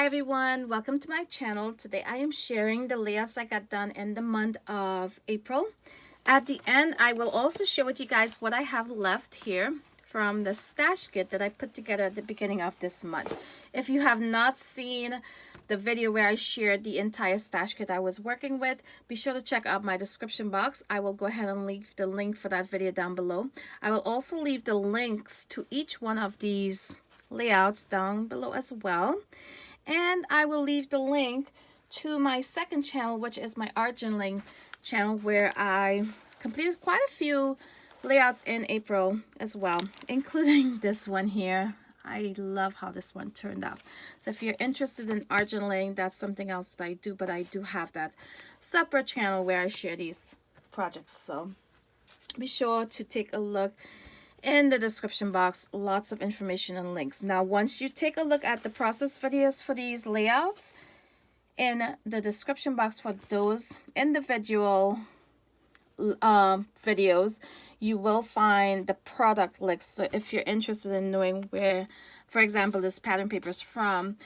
Hi everyone, welcome to my channel. Today I am sharing the layouts I got done in the month of April. At the end, I will also share with you guys what I have left here from the stash kit that I put together at the beginning of this month. If you have not seen the video where I shared the entire stash kit I was working with, be sure to check out my description box. I will go ahead and leave the link for that video down below. I will also leave the links to each one of these layouts down below as well. And I will leave the link to my second channel, which is my art journaling channel, where I completed quite a few layouts in April as well, including this one here. I love how this one turned out. So if you're interested in art journaling, that's something else that I do, but I do have that separate channel where I share these projects. So be sure to take a look in the description box, lots of information and links. Now, once you take a look at the process videos for these layouts, in the description box for those individual videos, you will find the product links. So if you're interested in knowing where, for example, this pattern paper is from,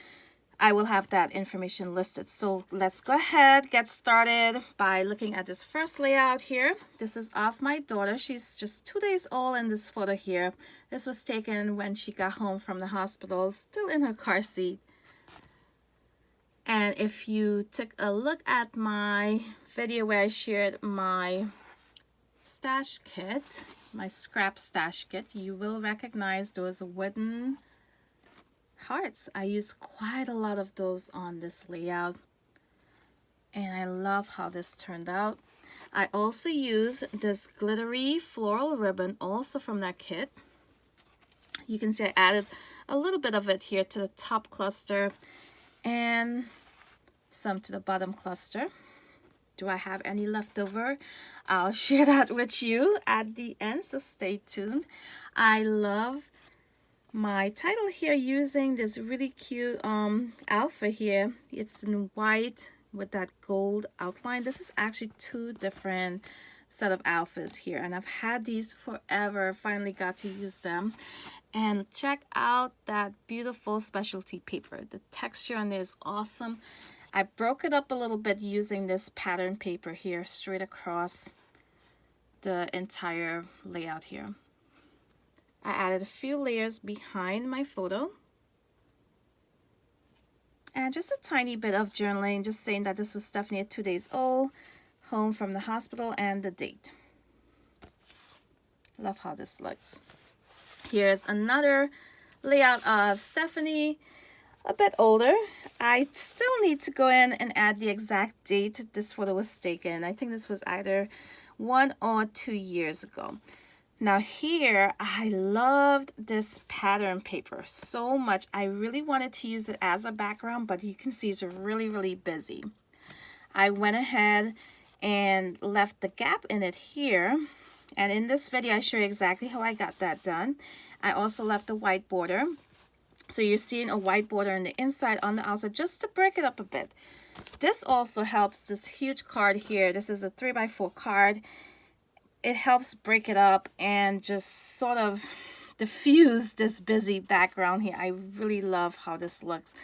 I will have that information listed. So let's go ahead, get started by looking at this first layout here. This is of my daughter. She's just 2 days old in this photo here. This was taken when she got home from the hospital, still in her car seat. And if you took a look at my video where I shared my stash kit, my scrap stash kit, you will recognize those wooden hearts. I use quite a lot of those on this layout, and I love how this turned out. I also use this glittery floral ribbon also from that kit. You can see I added a little bit of it here to the top cluster and some to the bottom cluster. Do I have any left over? I'll share that with you at the end, so stay tuned. I love my title here using this really cute alpha here. It's in white with that gold outline. This is actually 2 different set of alphas here, and I've had these forever. Finally got to use them. And check out that beautiful specialty paper. The texture on it is awesome. I broke it up a little bit using this pattern paper here straight across the entire layout here. I added a few layers behind my photo and just a tiny bit of journaling, just saying that this was Stephanie at 2 days old, home from the hospital, and the date. Love how this looks. Here's another layout of Stephanie, a bit older. I still need to go in and add the exact date this photo was taken. I think this was either 1 or 2 years ago. Now here, I loved this pattern paper so much. I really wanted to use it as a background, but you can see it's really busy. I went ahead and left the gap in it here. And in this video, I show you exactly how I got that done. I also left a white border. So you're seeing a white border on the inside, on the outside, just to break it up a bit. This also helps this huge card here. This is a 3x4 card. It helps break it up and just sort of diffuse this busy background here. I really love how this looks.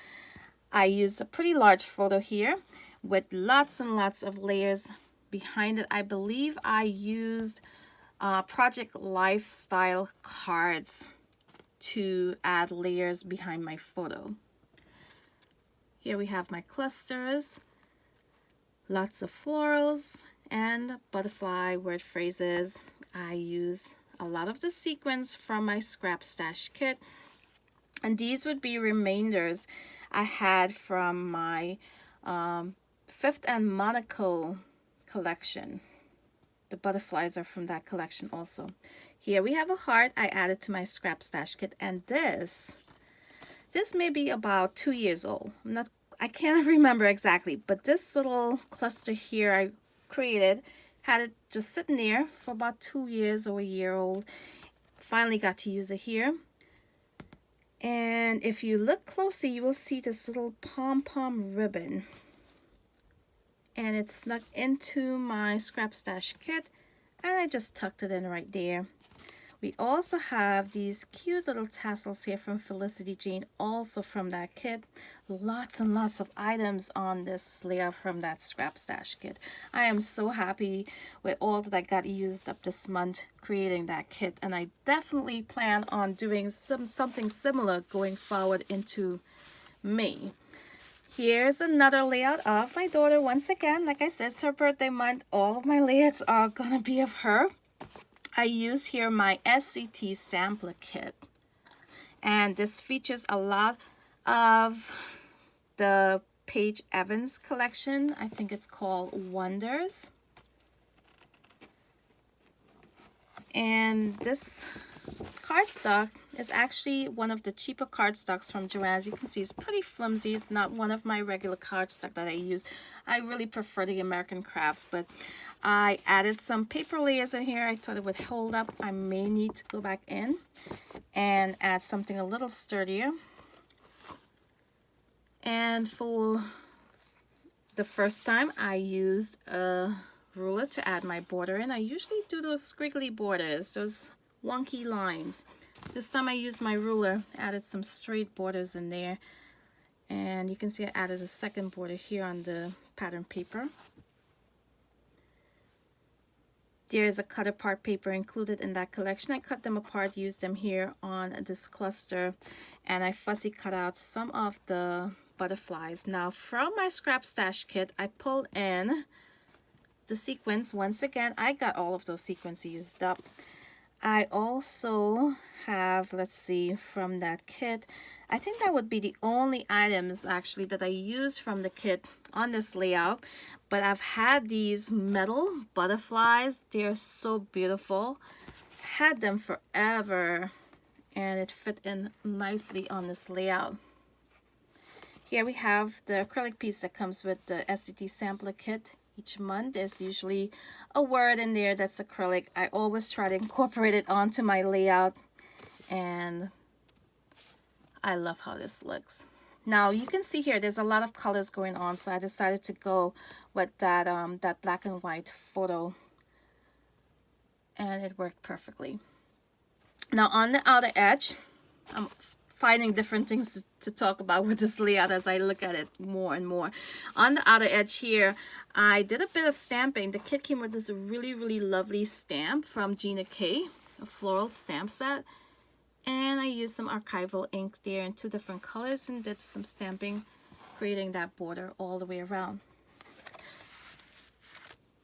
I used a pretty large photo here with lots and lots of layers behind it. I believe I used Project Lifestyle cards to add layers behind my photo. Here we have my clusters, lots of florals and butterfly word phrases. I use a lot of the sequins from my scrap stash kit, and these would be remainders I had from my Fifth and Monaco collection. The butterflies are from that collection also. Here we have a heart I added to my scrap stash kit, and this may be about 2 years old. I can't remember exactly, but this little cluster here I created, had it just sitting there for about 2 years or a year old. Finally got to use it here. And if you look closely, you will see this little pom-pom ribbon, and it's snuck into my scrap stash kit, and I just tucked it in right there. We also have these cute little tassels here from Felicity Jane, also from that kit. Lots and lots of items on this layout from that Scrap Stash kit. I am so happy with all that I got used up this month creating that kit, and I definitely plan on doing something similar going forward into May. Here's another layout of my daughter. Once again, like I said, it's her birthday month. All of my layouts are gonna be of her. I use here my SCT sampler kit, and this features a lot of the Paige Evans collection. I think it's called Wonders. And this cardstock is actually one of the cheaper cardstocks from Joann. As you can see, it's pretty flimsy. It's not one of my regular cardstock that I use. I really prefer the American Crafts, but I added some paper layers in here. I thought it would hold up. I may need to go back in and add something a little sturdier. And for the first time, I used a ruler to add my border in. I usually do those squiggly borders, those wonky lines. This time I used my ruler, added some straight borders in there, and you can see I added a second border here on the pattern paper. There is a cut apart paper included in that collection. I cut them apart, used them here on this cluster, and I fussy cut out some of the butterflies. Now from my Scrap Stash kit, I pulled in the sequins. Once again, I got all of those sequins used up. I also have, let's see, from that kit, I think that would be the only items actually that I use from the kit on this layout, but I've had these metal butterflies. They're so beautiful. Had them forever, and it fit in nicely on this layout. Here we have the acrylic piece that comes with the SCT sampler kit. Each month there's usually a word in there that's acrylic. I always try to incorporate it onto my layout, and I love how this looks. Now you can see here there's a lot of colors going on, so I decided to go with that that black and white photo, and it worked perfectly. Now on the outer edge, I'm finding different things to talk about with this layout as I look at it more and more. On the outer edge here, I did a bit of stamping. The kit came with this really lovely stamp from Gina K, a floral stamp set. And I used some archival ink there in 2 different colors and did some stamping, creating that border all the way around.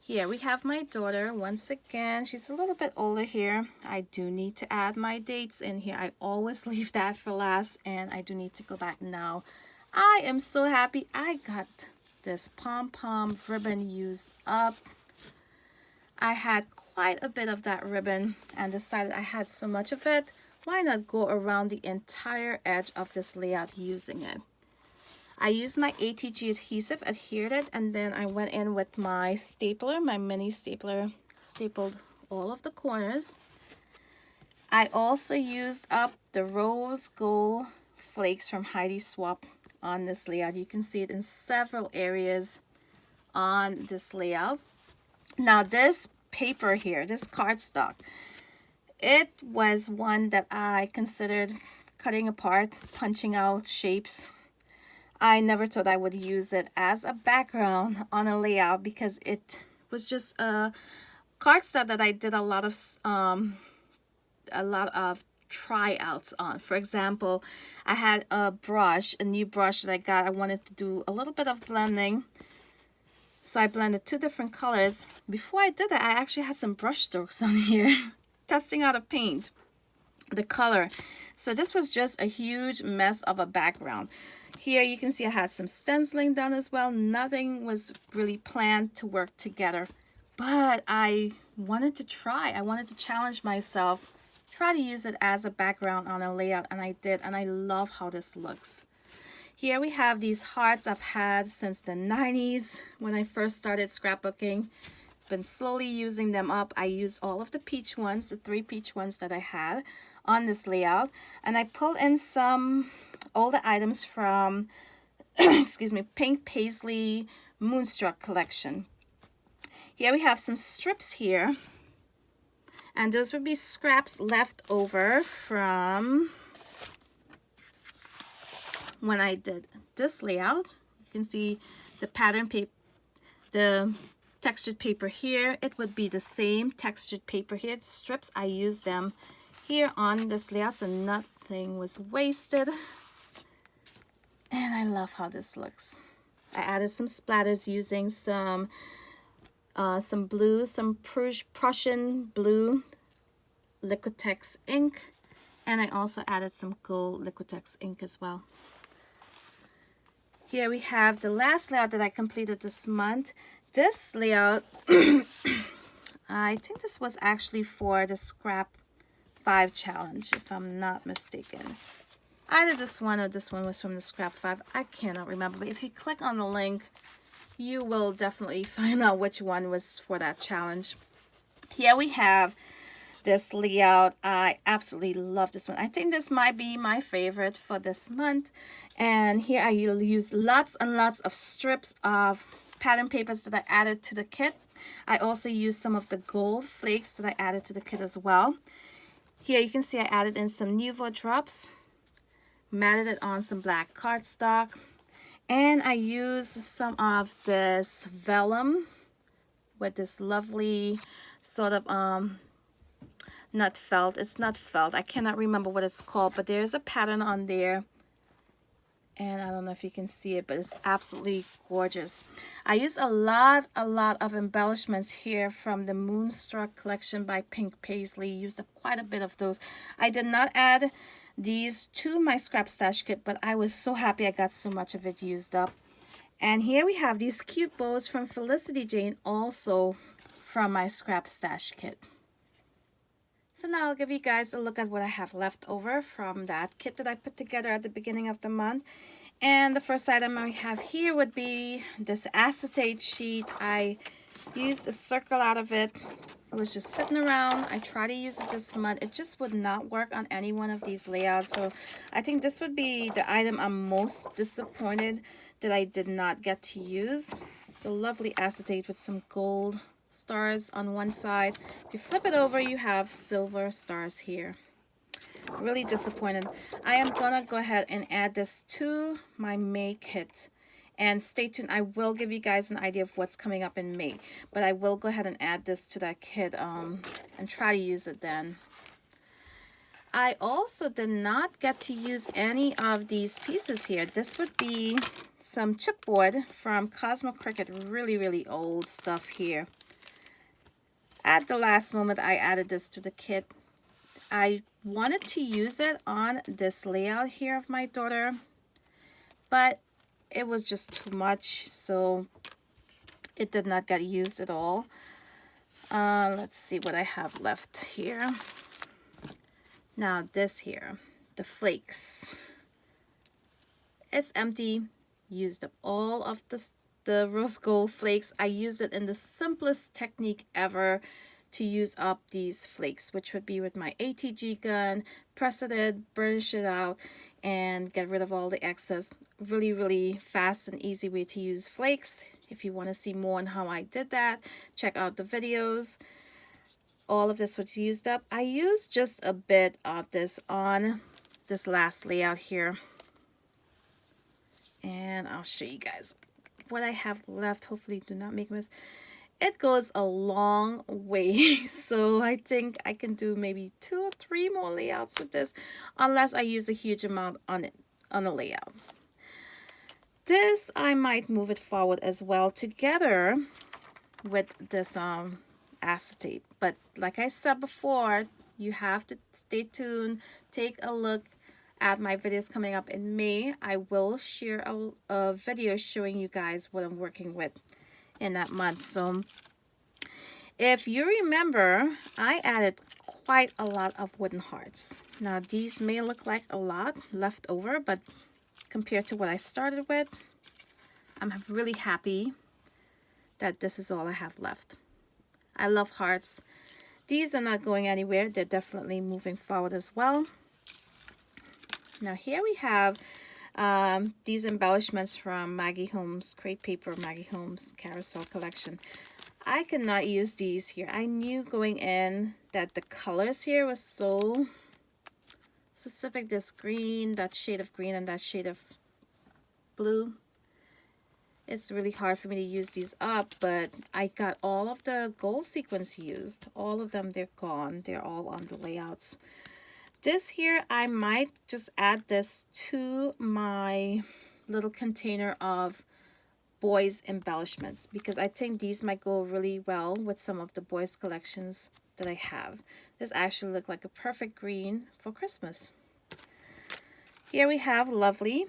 Here we have my daughter. Once again, she's a little bit older here. I do need to add my dates in here. I always leave that for last, and I do need to go back now. I am so happy I got this pom-pom ribbon used up. I had quite a bit of that ribbon and decided I had so much of it, why not go around the entire edge of this layout using it. I used my ATG adhesive, adhered it, and then I went in with my stapler, my mini stapler, stapled all of the corners. I also used up the rose gold flakes from Heidi Swap on this layout. You can see it in several areas on this layout. Now this paper here, this cardstock, it was one that I considered cutting apart, punching out shapes. I never thought I would use it as a background on a layout because it was just a cardstock that I did a lot of tryouts on. For example, I had a new brush that I got. I wanted to do a little bit of blending, so I blended 2 different colors. Before I did that, I actually had some brush strokes on here testing out a paint, the color. So this was just a huge mess of a background. Here you can see I had some stenciling done as well. Nothing was really planned to work together, but I wanted to try. I wanted to challenge myself, try to use it as a background on a layout, and I did, and I love how this looks. Here we have these hearts I've had since the 90s when I first started scrapbooking. Been slowly using them up. I used all of the peach ones, the 3 peach ones that I had on this layout, and I pulled in some older items from excuse me, Pink Paisley Moonstruck collection. Here we have some strips here, And those would be scraps left over from when I did this layout. You can see the pattern paper, the textured paper here. It would be the same textured paper here. The strips, I used them here on this layout, so nothing was wasted. And I love how this looks. I added some splatters using some blue, some Prussian blue Liquitex ink, and I also added some gold Liquitex ink as well. Here we have the last layout that I completed this month. This layout, I think this was actually for the Scrap 5 challenge, if I'm not mistaken. Either this one or this one was from the Scrap 5. I cannot remember, but if you click on the link, you will definitely find out which one was for that challenge. Here we have this layout. I absolutely love this one. I think this might be my favorite for this month. And here I use lots and lots of strips of pattern papers that I added to the kit. I also used some of the gold flakes that I added to the kit as well. Here you can see I added in some Nuvo drops, matted it on some black cardstock, and I used some of this vellum with this lovely sort of not felt, it's not felt, I cannot remember what it's called, but there's a pattern on there, and I don't know if you can see it, but it's absolutely gorgeous. I used a lot of embellishments here from the Moonstruck collection by Pink Paisley. Used up quite a bit of those. I did not add these to my scrap stash kit, but I was so happy I got so much of it used up. And here we have these cute bows from Felicity Jane, also from my scrap stash kit. So now I'll give you guys a look at what I have left over from that kit that I put together at the beginning of the month. And the first item I have here would be this acetate sheet. I used a circle out of it. It was just sitting around. I tried to use it this month. It just would not work on any one of these layouts. So I think this would be the item I'm most disappointed that I did not get to use. It's a lovely acetate with some gold stars on one side. If you flip it over, you have silver stars here. Really disappointed. I am gonna go ahead and add this to my May kit, and stay tuned. I will give you guys an idea of what's coming up in May, but I will go ahead and add this to that kit and try to use it then. I also did not get to use any of these pieces here. This would be some chipboard from Cosmo Cricut, really old stuff here. At the last moment, I added this to the kit. I wanted to use it on this layout here of my daughter, but it was just too much, so it did not get used at all. Let's see what I have left here. Now this here, the flakes. It's empty. Used up all of the rose gold flakes. I used it in the simplest technique ever to use up these flakes, which would be with my ATG gun, press it in, burnish it out, and get rid of all the excess. Really fast and easy way to use flakes. If you want to see more on how I did that, check out the videos. All of this was used up. I used just a bit of this on this last layout here, and I'll show you guys what I have left. Hopefully do not make a mess. It goes a long way, so I think I can do maybe 2 or 3 more layouts with this, unless I use a huge amount on it on a layout. This I might move it forward as well together with this acetate, but like I said before, you have to stay tuned. Take a look at my videos coming up in May. I will share a video showing you guys what I'm working with in that month. So if you remember, I added quite a lot of wooden hearts. Now these may look like a lot left over, but compared to what I started with, I'm really happy that this is all I have left. I love hearts. These are not going anywhere. They're definitely moving forward as well. Now here we have these embellishments from Maggie Holmes, Crate Paper Maggie Holmes Carousel Collection. I cannot use these here. I knew going in that the colors here was so specific. This green, that shade of green, and that shade of blue. It's really hard for me to use these up, but I got all of the gold sequins used. All of them, they're gone. They're all on the layouts. This here, I might just add this to my little container of boys embellishments, because I think these might go really well with some of the boys collections that I have. This actually looked like a perfect green for Christmas. Here we have Lovely,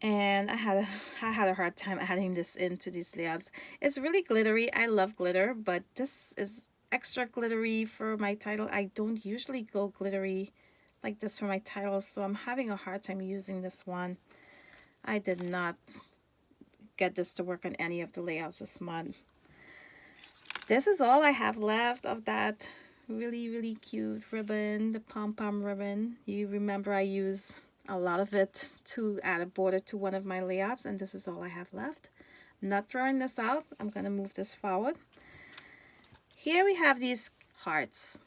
and I had a hard time adding this into these layouts. It's really glittery. I love glitter, but this is extra glittery for my title. I don't usually go glittery like this for my titles, so I'm having a hard time using this one. I did not get this to work on any of the layouts this month. This is all I have left of that really cute ribbon, the pom-pom ribbon. You remember I use a lot of it to add a border to one of my layouts, and this is all I have left. I'm not throwing this out. I'm gonna move this forward. Here we have these hearts.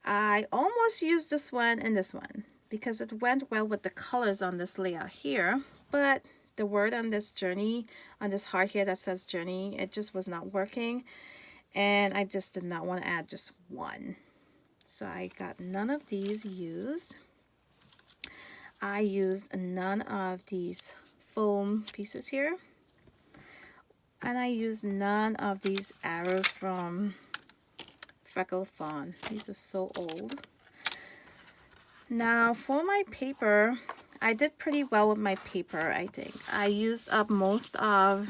I almost used this one and this one because it went well with the colors on this layout here, but the word on this journey, on this heart here that says journey, it just was not working, and I just did not want to add just one. So I got none of these used. I used none of these foam pieces here, and I used none of these arrows from Freckle Fawn. These are so old. Now for my paper, I did pretty well with my paper, I think. I used up most of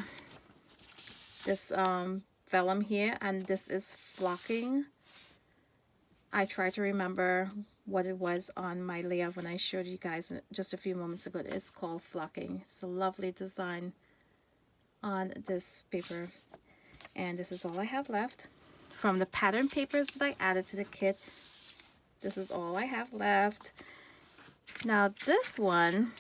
this vellum here, and this is flocking. I try to remember what it was on my layout when I showed you guys just a few moments ago. It's called flocking. It's a lovely design on this paper, and this is all I have left from the pattern papers that I added to the kit. This is all I have left. Now this one,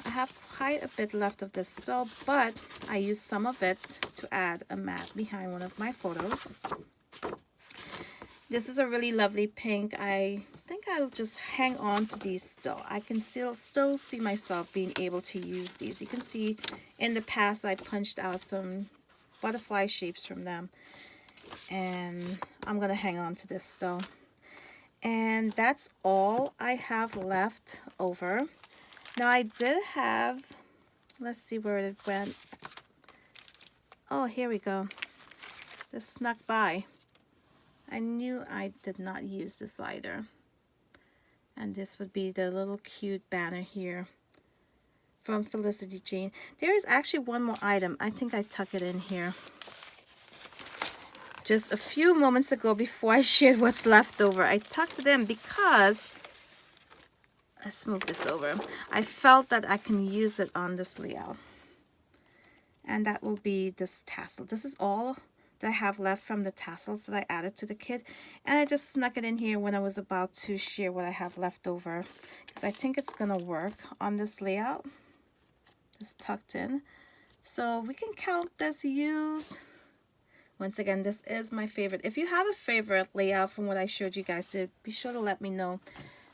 I have quite a bit left of this still, but I used some of it to add a mat behind one of my photos. This is a really lovely pink. I think I'll just hang on to these still. I can still see myself being able to use these. You can see in the past I punched out some butterfly shapes from them, and I'm gonna hang on to this still. And that's all I have left over. Now I did have, let's see where it went. Oh, here we go. This snuck by. I knew I did not use this either. And this would be the little cute banner here from Felicity Jane. There is actually one more item. I think I tuck it in here. Just a few moments ago, before I shared what's left over, I tucked it in because, let's move this over, I felt that I can use it on this layout. And that will be this tassel. This is all that I have left from the tassels that I added to the kit, and I just snuck it in here when I was about to share what I have left over, because I think it's gonna work on this layout. Just tucked in, so we can count this used. Once again, this is my favorite. If you have a favorite layout from what I showed you guys, be sure to let me know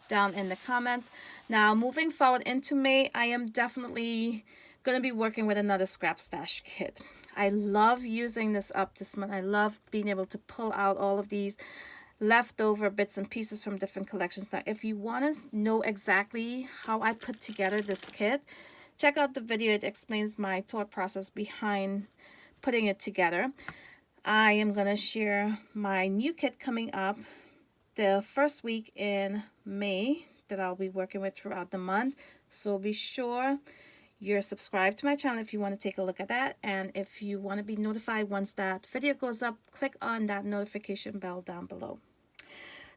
down in the comments. Now moving forward into May, I am definitely going to be working with another scrap stash kit. I love using this up this month. I love being able to pull out all of these leftover bits and pieces from different collections. Now if you want to know exactly how I put together this kit, check out the video. It explains my thought process behind putting it together. I am going to share my new kit coming up the first week in May that I'll be working with throughout the month. So be sure you're subscribed to my channel if you want to take a look at that. And if you want to be notified once that video goes up, click on that notification bell down below.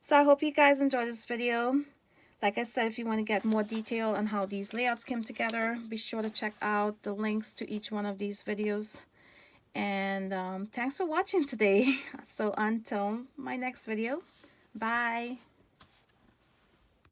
So I hope you guys enjoyed this video. Like I said, if you want to get more detail on how these layouts came together, be sure to check out the links to each one of these videos. And thanks for watching today. So until my next video, bye.